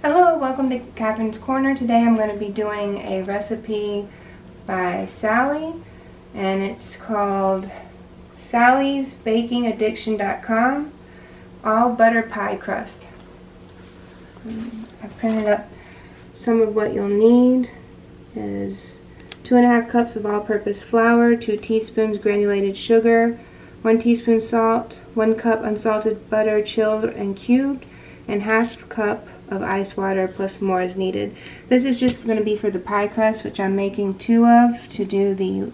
Hello, welcome to Catherine's Corner. Today I'm going to be doing a recipe by Sally, and it's called sallysbakingaddiction.com all butter pie crust. I printed up some of what you'll need. Is 2.5 cups of all-purpose flour, 2 teaspoons granulated sugar, 1 teaspoon salt, 1 cup unsalted butter chilled and cubed, and ½ cup of ice water plus more as needed. This is just going to be for the pie crust, which I'm making 2 of to do the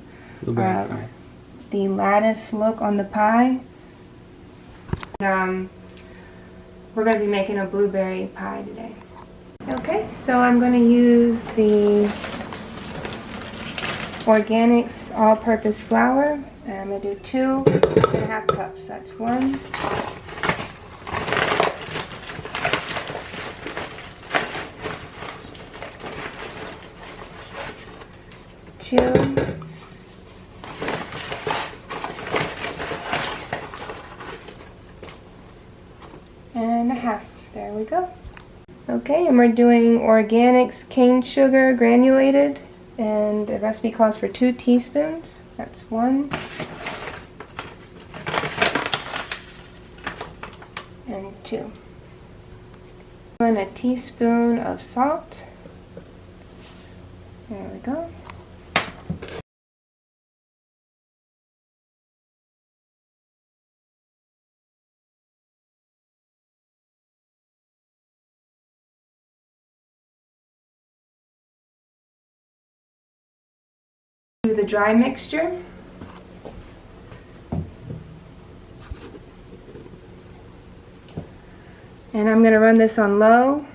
lattice look on the pie. We're going to be making a blueberry pie today. Okay, so I'm going to use the Organics all-purpose flour, and I'm going to do 2.5 cups. That's 1. 2. And 1/2. There we go. Okay, and we're doing Organics cane sugar granulated, and the recipe calls for 2 teaspoons. That's 1. And 2. And a teaspoon of salt. There we go. Do the dry mixture. And I'm going to run this on low.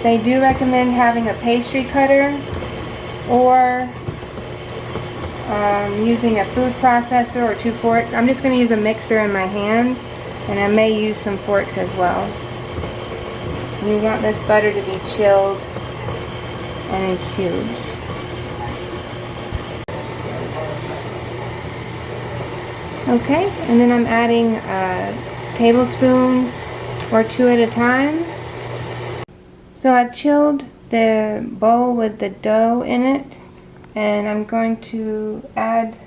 They do recommend having a pastry cutter or using a food processor or 2 forks. I'm just going to use a mixer in my hands, and I may use some forks as well. You want this butter to be chilled and in cubes. Okay, and then I'm adding a tablespoon or 2 at a time. So I've chilled the bowl with the dough in it, and I'm going to add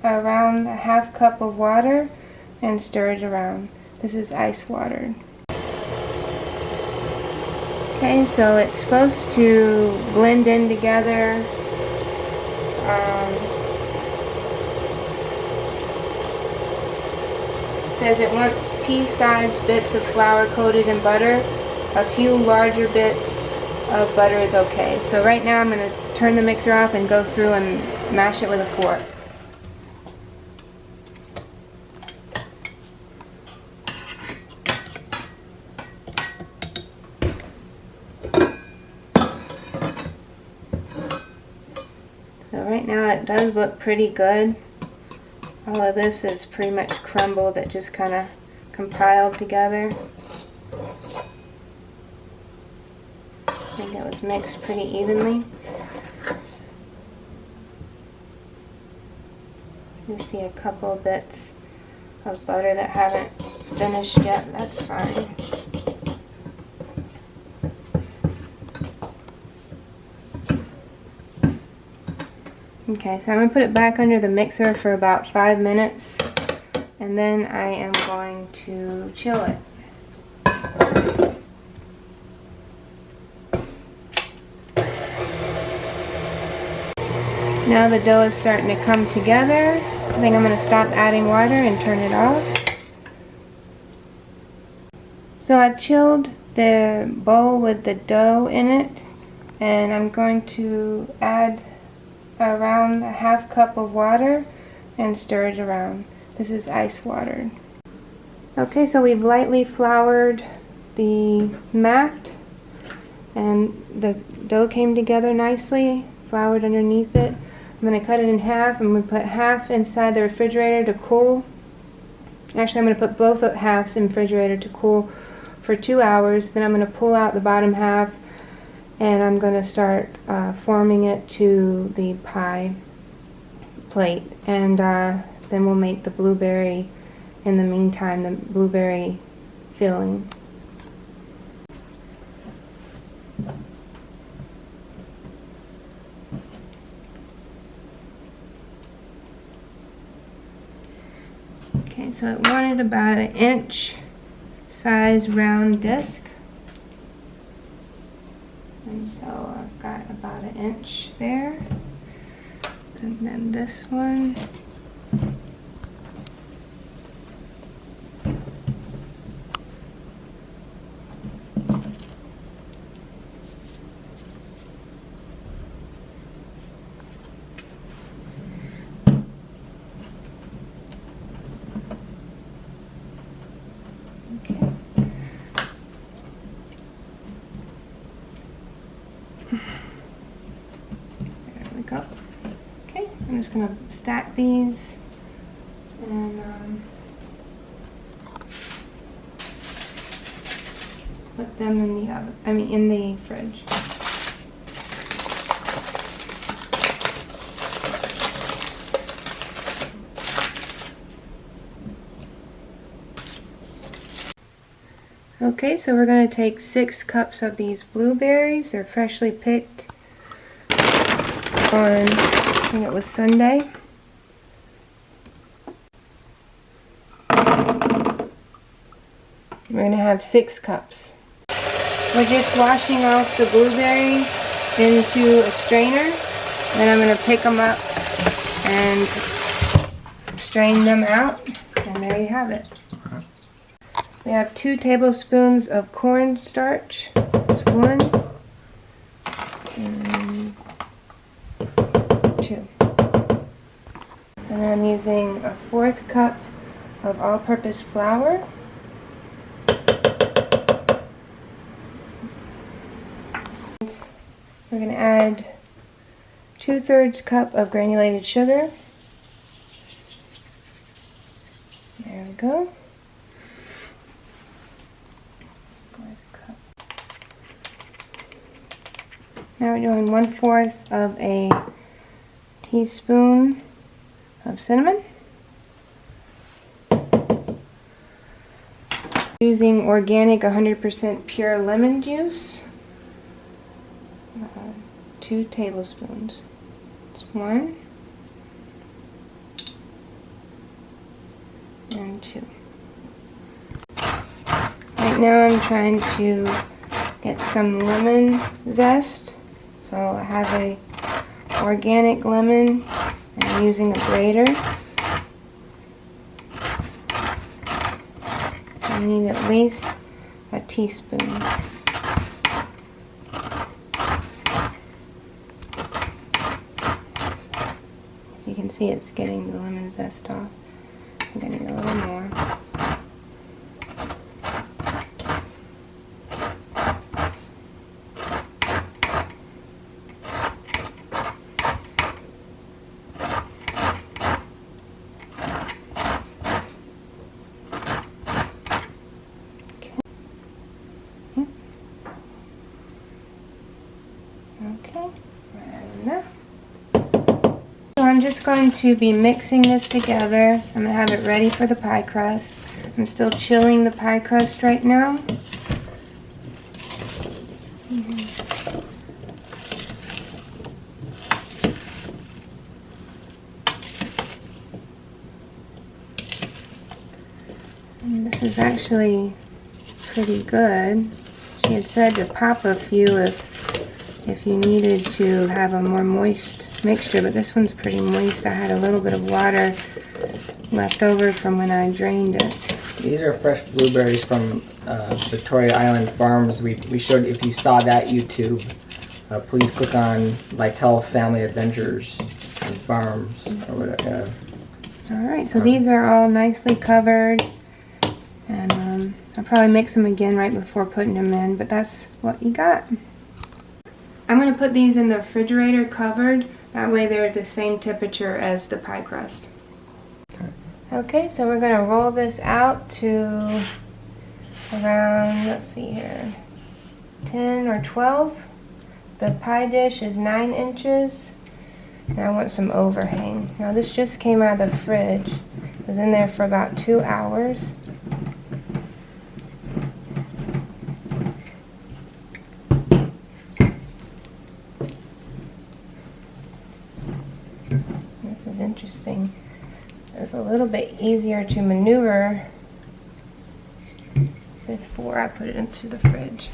around a ½ cup of water and stir it around. This is ice water. Okay, so it's supposed to blend in together. It says it wants pea-sized bits of flour coated in butter. A few larger bits of butter is okay. So right now I'm going to turn the mixer off and go through and mash it with a fork. So right now it does look pretty good. All of this is pretty much crumbled. It just kind of compiled together. I think it was mixed pretty evenly. You see a couple of bits of butter that haven't finished yet. That's fine. Okay, so I'm going to put it back under the mixer for about 5 minutes, and then I am going to chill it. Now the dough is starting to come together. I think I'm going to stop adding water and turn it off. So I've chilled the bowl with the dough in it, and I'm going to add around a ½ cup of water and stir it around. This is ice water. Okay, so we've lightly floured the mat, and the dough came together nicely, floured underneath it. I'm going to cut it in half. I'm going to put half inside the refrigerator to cool. Actually, I'm going to put both halves in the refrigerator to cool for 2 hours. Then I'm going to pull out the bottom half, and I'm going to start forming it to the pie plate, and then we'll make the blueberry in the meantime, the blueberry filling. Alright, so it wanted about an inch size round disc. And so I've got about an inch there. And then this one. Okay. There we go. Okay, I'm just gonna stack these and put them in the oven. In the fridge. Okay, so we're going to take 6 cups of these blueberries. They're freshly picked on, I think it was Sunday. We're going to have 6 cups. We're just washing off the blueberries into a strainer. Then I'm going to pick them up and strain them out. And there you have it. We have 2 tablespoons of cornstarch. That's 1 and 2. And then I'm using a 1/4 cup of all-purpose flour. And we're going to add 2/3 cup of granulated sugar. There we go. Now we're doing 1/4 of a teaspoon of cinnamon. Using organic 100% pure lemon juice. 2 tablespoons. It's 1 and 2. Right now I'm trying to get some lemon zest. So I have a organic lemon and I'm using a grater. I need at least a teaspoon. As you can see, it's getting the lemon zest off. I'm getting a little more. Okay, enough. So I'm just going to be mixing this together. I'm going to have it ready for the pie crust. I'm still chilling the pie crust right now. And this is actually pretty good. She had said to pop a few if you needed to have a more moist mixture, but this one's pretty moist. I had a little bit of water left over from when I drained it. These are fresh blueberries from Victoria Island Farms. We showed, if you saw that YouTube, please click on Lytle Family Adventures and Farms or whatever. Alright, so these are all nicely covered, and I'll probably mix them again right before putting them in, but that's what you got. I'm going to put these in the refrigerator covered, that way they're the same temperature as the pie crust. Okay, so we're going to roll this out to around, let's see here, 10 or 12. The pie dish is 9 inches, and I want some overhang. Now this just came out of the fridge. It was in there for about 2 hours. This is interesting. it's a little bit easier to maneuver before I put it into the fridge.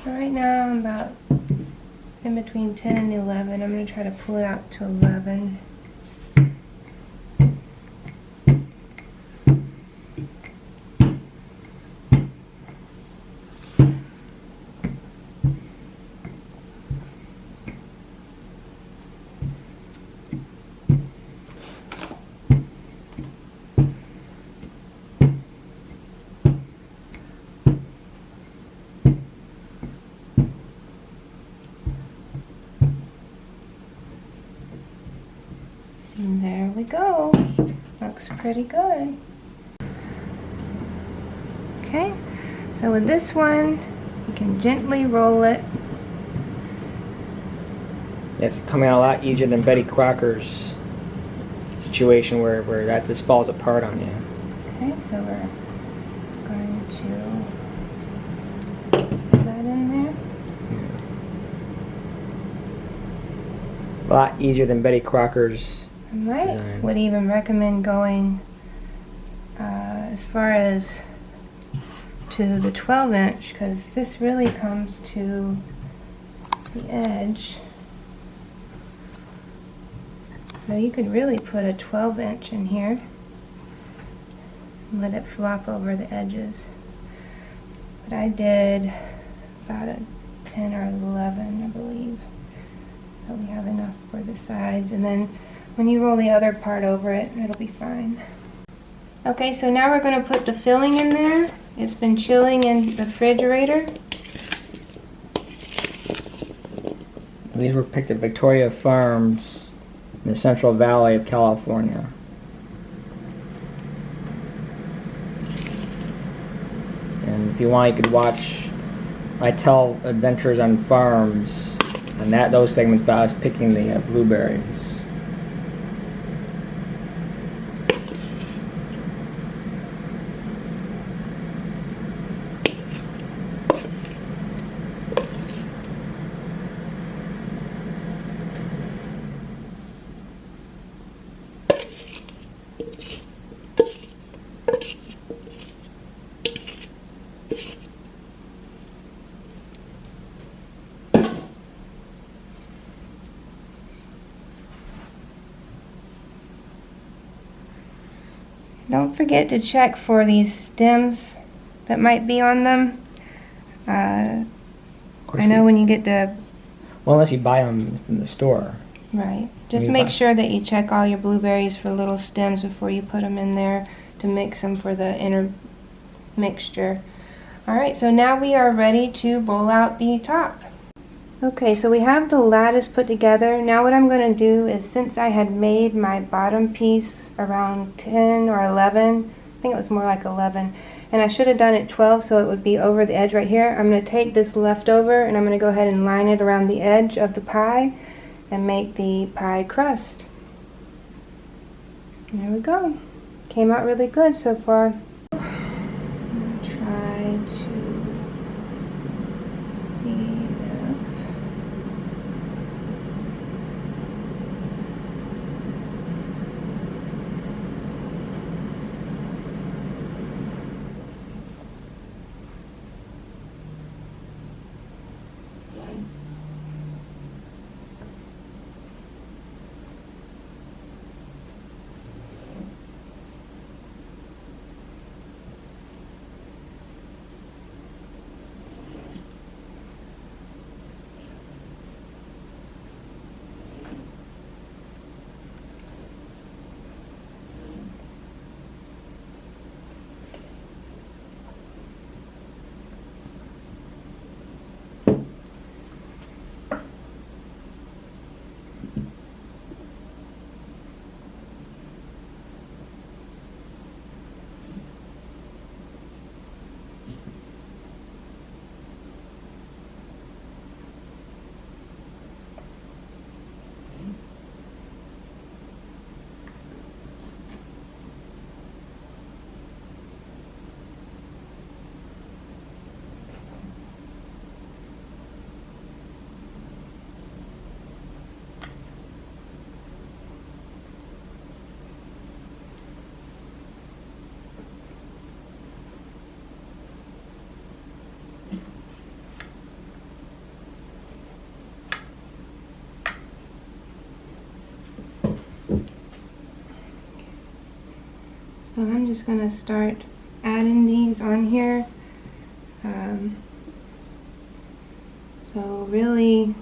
Right now I'm about in between 10 and 11. I'm going to try to pull it out to 11. And there we go. Looks pretty good. Okay, so with this one, you can gently roll it. It's coming out a lot easier than Betty Crocker's situation where that just falls apart on you. Okay, so we're going to put that in there. A lot easier than Betty Crocker's. I might design. would even recommend going as far as to the 12-inch, because this really comes to the edge. So you could really put a 12-inch in here and let it flop over the edges. But I did about a 10 or 11, I believe. So we have enough for the sides, and then when you roll the other part over it, it'll be fine. Okay, so now we're going to put the filling in there. It's been chilling in the refrigerator. These were picked at Victoria Farms in the Central Valley of California. And if you want, you could watch Lytle Adventures on Farms, and those segments by us picking the blueberries. Don't forget to check for these stems that might be on them. Of course I know when you get to, well, unless you buy them in the store. right, just Maybe make buy- sure that you check all your blueberries for little stems before you put them in there to mix them for the inner mixture. Alright, so now we are ready to roll out the top. Okay, so we have the lattice put together. Now what I'm going to do is, since I had made my bottom piece around 10 or 11, I think it was more like 11, and I should have done it 12 so it would be over the edge right here. I'm going to take this leftover and I'm going to go ahead and line it around the edge of the pie and make the pie crust. There we go. Came out really good so far. I'm going to try to see if So I'm just going to start adding these on here. So really,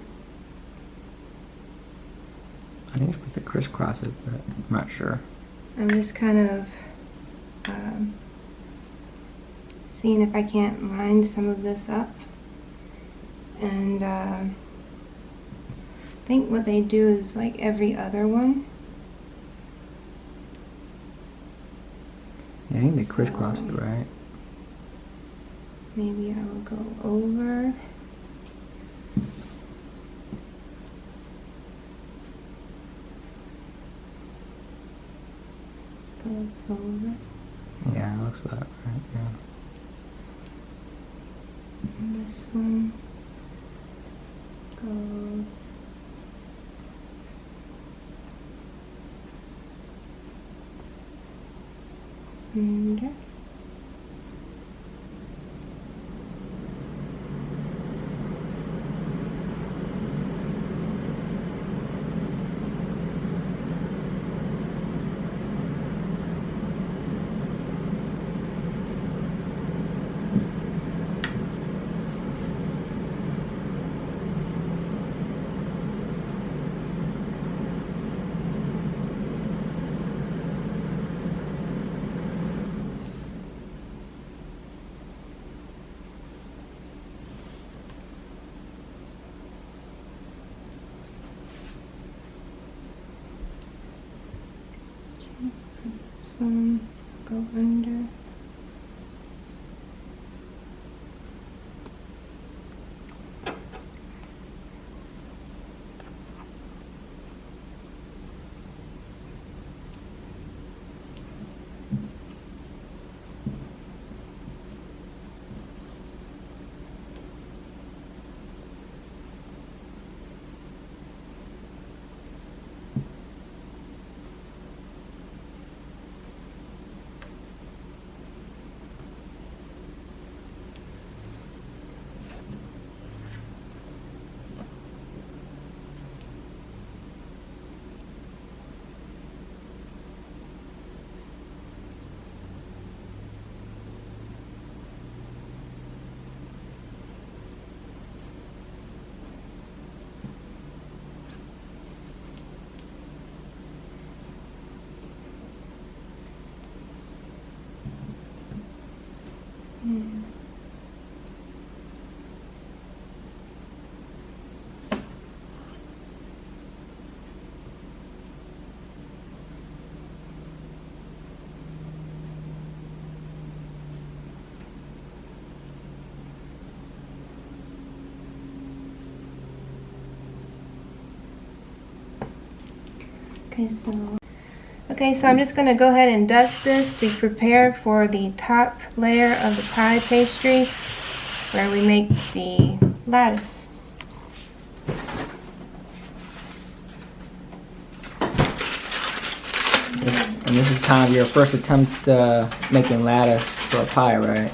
I think you're supposed to crisscross it, but I'm not sure. I'm just kind of seeing if I can't line some of this up. And I think what they do is like every other one. Yeah, I think they crisscrossed it, right? Maybe I will go over. This goes over. Yeah, it looks about right, yeah. And this one goes under. This one go under. Okay, so I'm just going to go ahead and dust this to prepare for the top layer of the pie pastry where we make the lattice. And this is kind of your first attempt making lattice for a pie, right?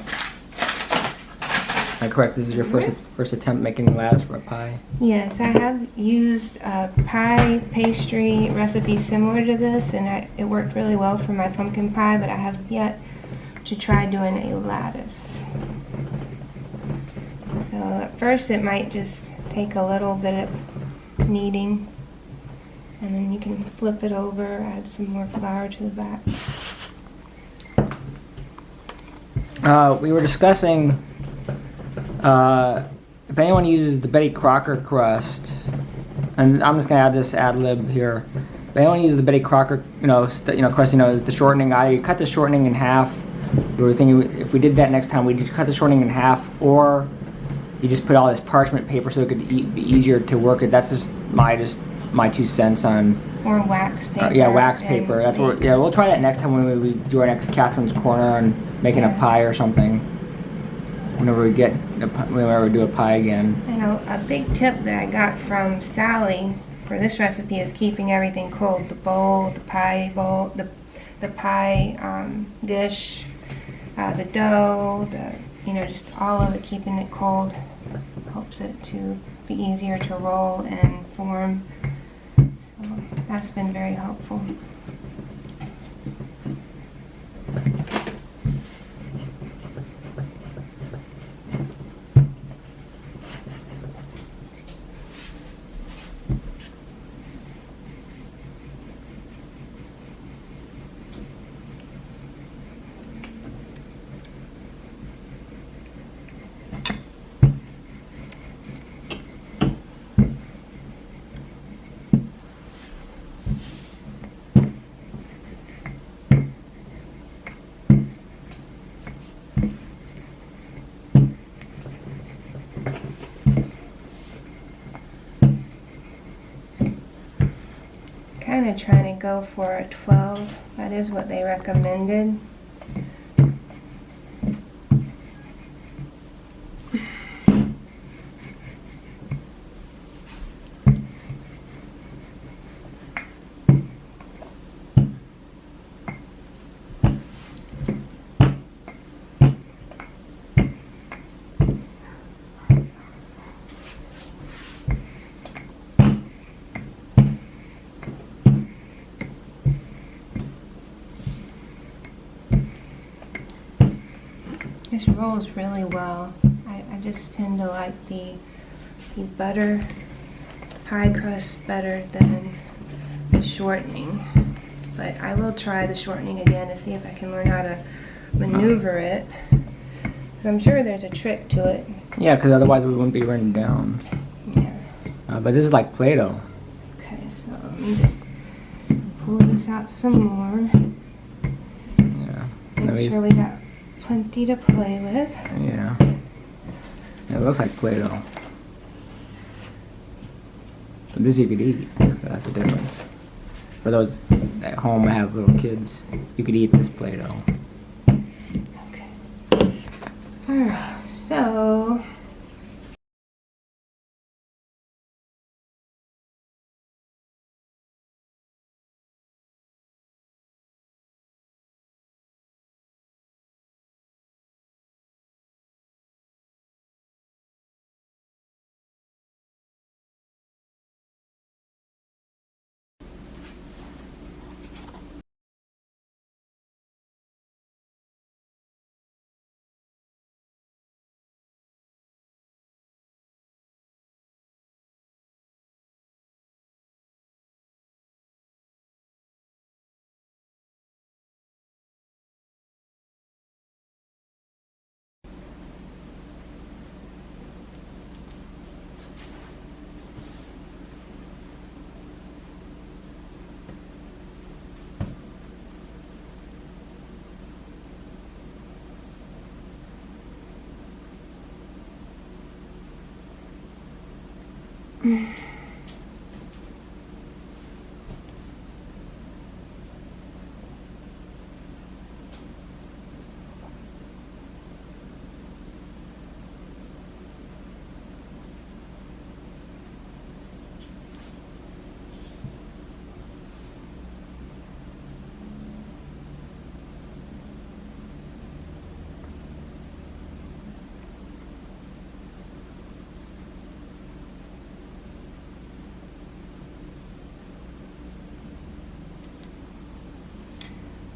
Am I correct? This is your first attempt making lattice for a pie? Yes, I have used a pie pastry recipe similar to this, and it worked really well for my pumpkin pie, but I have yet to try doing a lattice. So at first it might just take a little bit of kneading, and then you can flip it over, add some more flour to the back. We were discussing if anyone uses the Betty Crocker crust, and I'm just gonna add this ad lib here. If anyone uses the Betty Crocker, crust, the shortening, either you cut the shortening in half. We were thinking if we did that next time, we'd just cut the shortening in half, or you just put all this parchment paper so it could be easier to work it. That's just my 2 cents on. Or wax paper. Yeah, wax paper. That's what. Yeah, we'll try that next time when we do our next Catherine's Corner and making a pie or something. Whenever we do a pie again. I know a big tip that I got from Sally for this recipe is keeping everything cold. The bowl, the pie bowl, the pie dish, the dough, just all of it, keeping it cold helps it to be easier to roll and form. So that's been very helpful. Kind of trying to go for a 12. That is what they recommended. This rolls really well. I just tend to like the butter pie crust better than the shortening. But I will try the shortening again to see if I can learn how to maneuver it. Because I'm sure there's a trick to it. Yeah, because otherwise we wouldn't be written down. Yeah. But this is like Play-Doh. Okay, so let me just pull this out some more. Yeah. Make sure we got plenty to play with. Yeah. It looks like Play-Doh. But this you could eat. That's the difference. For those at home that have little kids, you could eat this Play-Doh. Okay. Alright, so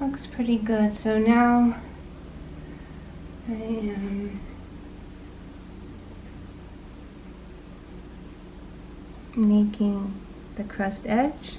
Looks pretty good. So now I am making the crust edge.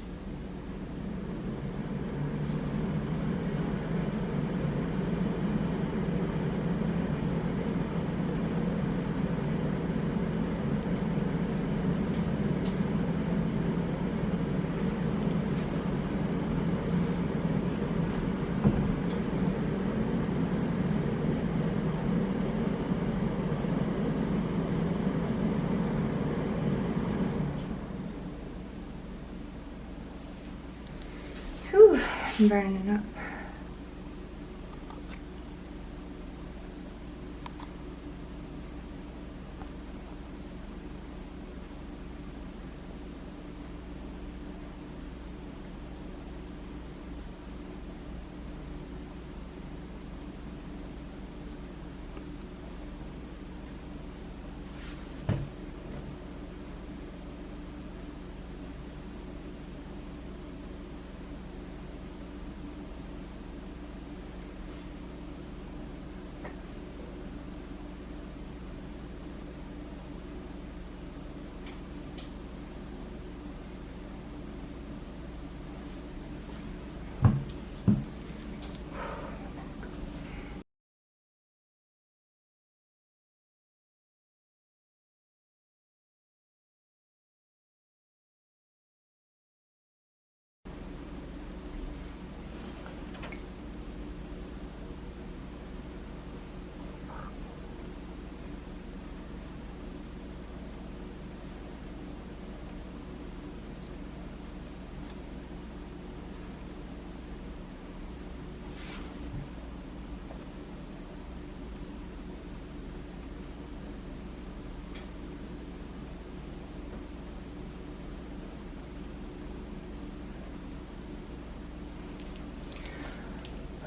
Whew, I'm burning it up.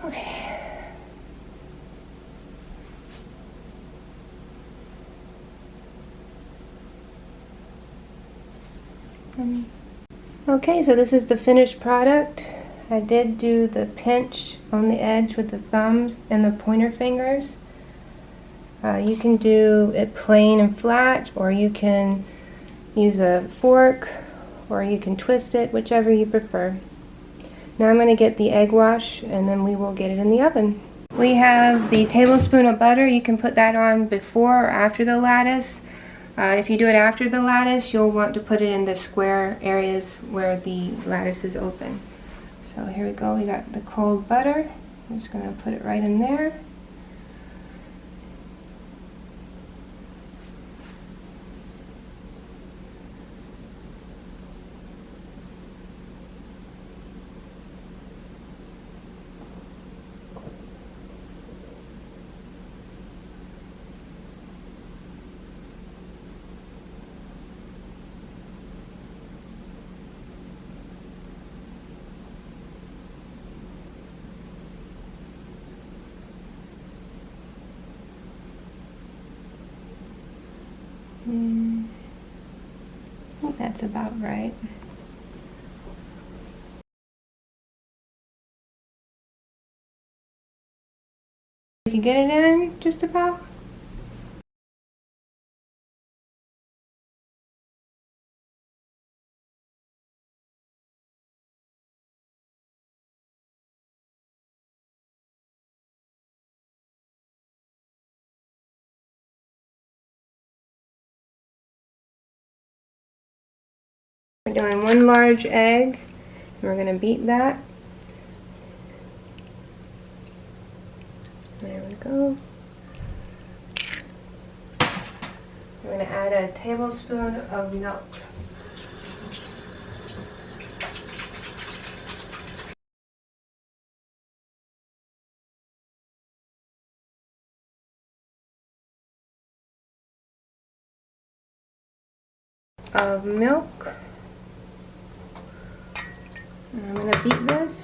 Okay. Okay, so this is the finished product. I did do the pinch on the edge with the thumbs and the pointer fingers. You can do it plain and flat, or you can use a fork, or you can twist it, whichever you prefer. Now I'm going to get the egg wash, and then we will get it in the oven. We have the tablespoon of butter. You can put that on before or after the lattice. If you do it after the lattice, you'll want to put it in the square areas where the lattice is open. So here we go. We got the cold butter. I'm just going to put it right in there. I think that's about right. You can get it in just about. We're doing one large egg, and we're going to beat that. There we go. We're going to add a tablespoon of milk. Of milk. And I'm going to beat this.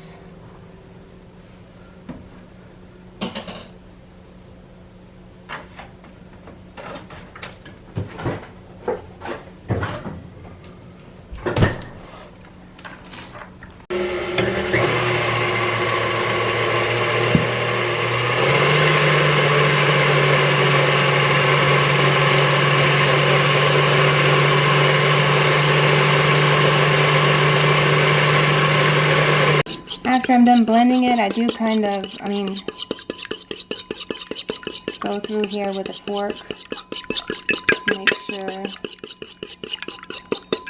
after I'm done blending it, I do kind of, go through here with a fork to make sure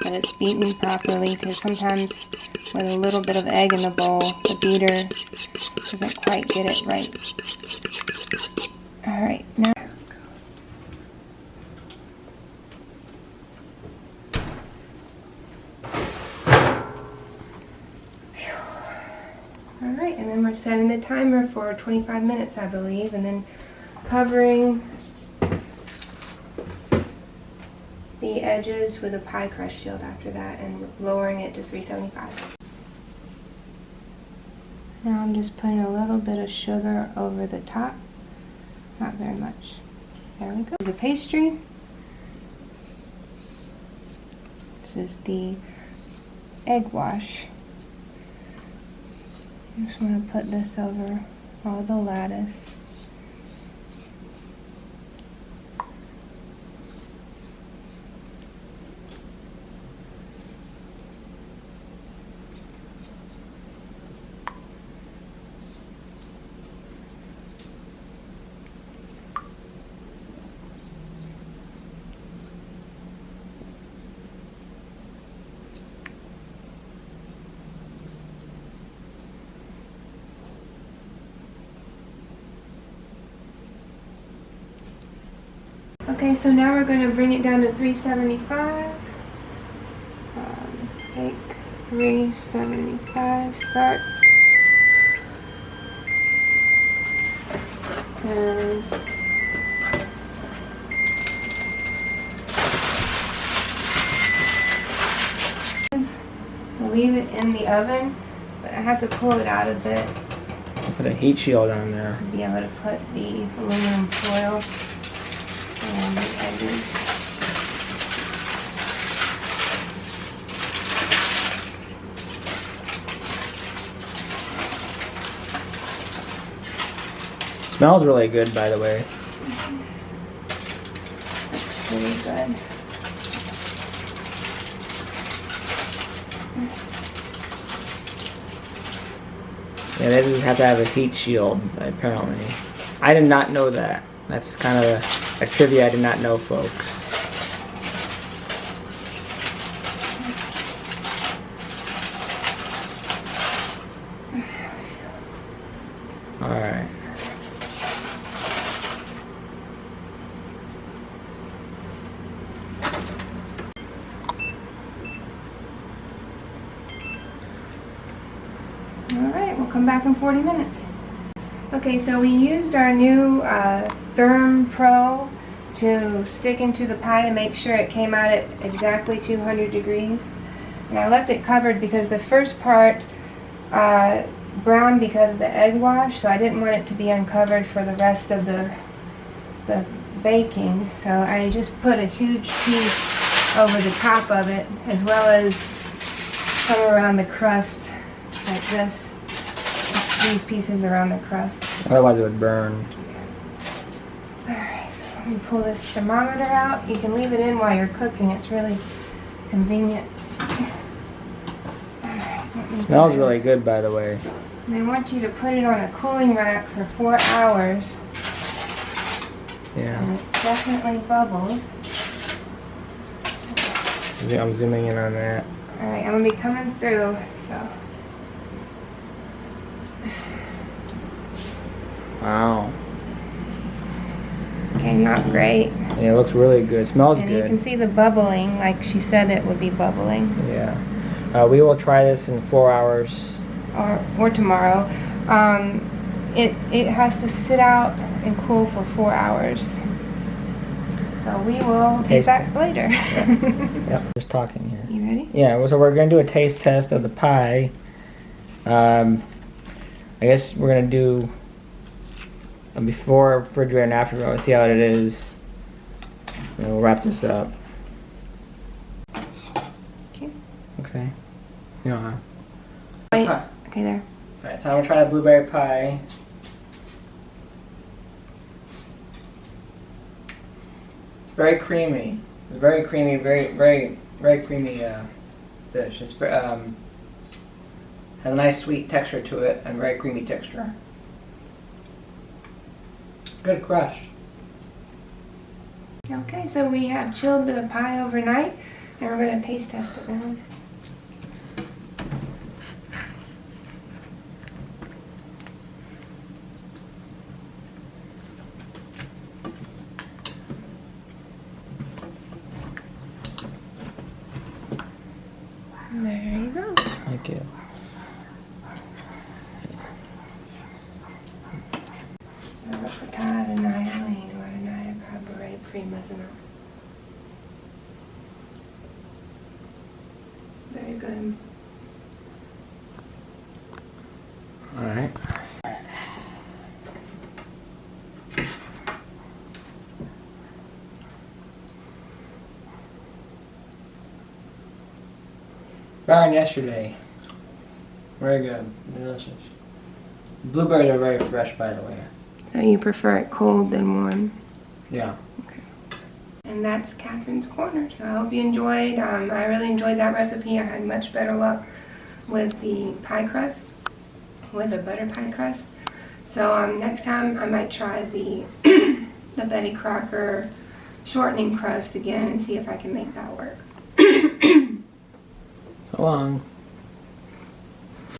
that it's beaten properly, because sometimes with a little bit of egg in the bowl, the beater doesn't quite get it right. Alright, now alright, and then we're setting the timer for 25 minutes, I believe, and then covering the edges with a pie crust shield after that and lowering it to 375. Now I'm just putting a little bit of sugar over the top. Not very much. There we go. The pastry. This is the egg wash. I just want to put this over all the lattice. Okay, so now we're going to bring it down to 375. Bake 375, start. And leave it in the oven, but I have to pull it out a bit Put a heat shield on there. to be able to put the aluminum foil around the edges. Smells really good, by the way. That's pretty good. Yeah, they just have to have a heat shield, apparently. I did not know that. That's kind of a trivia I did not know, folks. Alright. Alright, we'll come back in 40 minutes. Okay, so we used our new Therm Pro to stick into the pie to make sure it came out at exactly 200 degrees. And I left it covered because the first part browned because of the egg wash, so I didn't want it to be uncovered for the rest of the baking. So I just put a huge piece over the top of it, as well as some around the crust, like this. These pieces around the crust. Otherwise it would burn. Alright, so let me pull this thermometer out. You can leave it in while you're cooking. It's really convenient. Alright, Smells really good, by the way. And I want you to put it on a cooling rack for 4 hours. Yeah. And it's definitely bubbled. I'm zooming in on that. Alright, I'm going to be coming through, so. Wow. Okay, not great. Yeah, it looks really good. Smells And good. you can see the bubbling, like she said it would be bubbling. Yeah. We will try this in 4 hours. Or tomorrow. It has to sit out and cool for 4 hours. So we will be Taste back it. later. Yep, just talking here. You ready? Yeah, so we're going to do a taste test of the pie. I guess we're going to do a before refrigerator and after. We'll see how it is. And we'll wrap this up. Okay. Okay. Yeah. Wait. Pie. Okay, there. Alright, so I'm going to try the blueberry pie. It's very creamy. It's very creamy, very creamy dish. It's Has a nice sweet texture to it and very creamy texture. Good crust. Okay, so we have chilled the pie overnight, and we're going to taste test it now. There you go. Thank you. Potato and Eileen, what a night of beret pre-methanool. Very good. All right. Better than yesterday. Very good. Delicious. Blueberries are very fresh, by the way. So you prefer it cold than warm? Yeah. Okay. And that's Catherine's Corner. So I hope you enjoyed. I really enjoyed that recipe. I had much better luck with the pie crust, with a butter pie crust. So next time I might try the the Betty Crocker shortening crust again and see if I can make that work. So long.